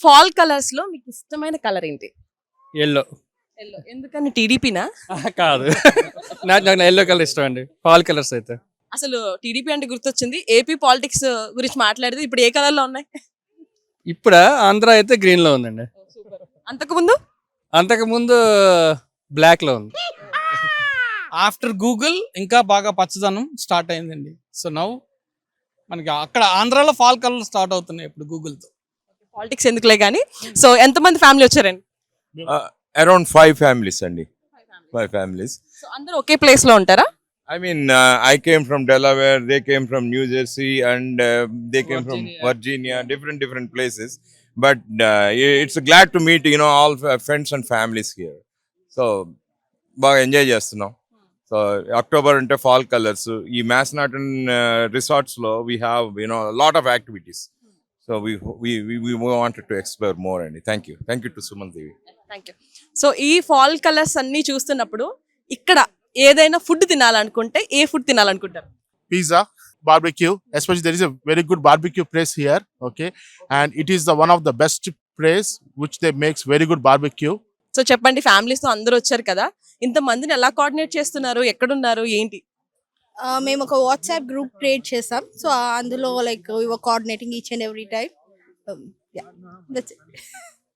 Fall colours లో మీకు ఇష్టమైన కలర్ ఏంటి? ఎల్లో. ఎల్లో. ఎందుకని టీడీపీనా? కాదు, నాకు ఎల్లో కలర్ ఇష్టం అండి, ఫాల్ కలర్స్ అయితే. అసలు టీడీపీ అంటే గుర్తొచ్చింది. ఏపీ పాలిటిక్స్ గురించి మాట్లాడితే ఇప్పుడు ఏ కలర్ లో ఉన్నాయి? ఇప్పుడు ఆంధ్ర అయితే గ్రీన్ లో ఉందండి, అంతకు ముందు అంతకు ముందు బ్లాక్ లో ఉంది. ఆఫ్టర్ గూగుల్ ఇంకా బాగా పచ్చదనం స్టార్ట్ అయిందండి. సో నౌ మనకి అక్కడ ఆంధ్రాలో ఫాల్ కలర్ స్టార్ట్ అవుతున్నాయి ఇప్పుడు గూగుల్తో. పాలిటిక్స్ ఎందుకులే కానీ, సో ఎంతమంది ఫ్యామిలీ వచ్చారండి? Around 5 families అండి, 5 families. సో అందరూ ఒకే ప్లేస్ లో ఉంటారా? I mean, I came from Delaware, they came from New Jersey, and they came from Virginia, different places. But it's glad to meet, all friends and families here. So, బాగా enjoy చేస్తున్నాం. So October అంటే fall colours. ఈ మ్యాస్నాటన్ resorts లో we have lot of activities. So we wanted to explore more అండి. Thank you to Suman Devi. Thank you. So ఈ fall colours అన్ని చూస్తున్నప్పుడు ఇక్కడ ఏదైనా food తినాలనుకుంటే A food తినాలనుకుంటారు? Pizza, barbecue. Especially there is a very good barbecue place here. Okay, and it is the one of the best place which they makes very good barbecue. So చెప్పండి, families తో అందరూ వచ్చారు కదా, ఇంత మందిని ఎలా coordinate చేస్తున్నారు? ఎక్కడున్నారు ఏంటి? మేము ఒక వాట్సాప్ గ్రూప్ క్రియేట్ చేసాం. సో అందులో like coordinating each and every time.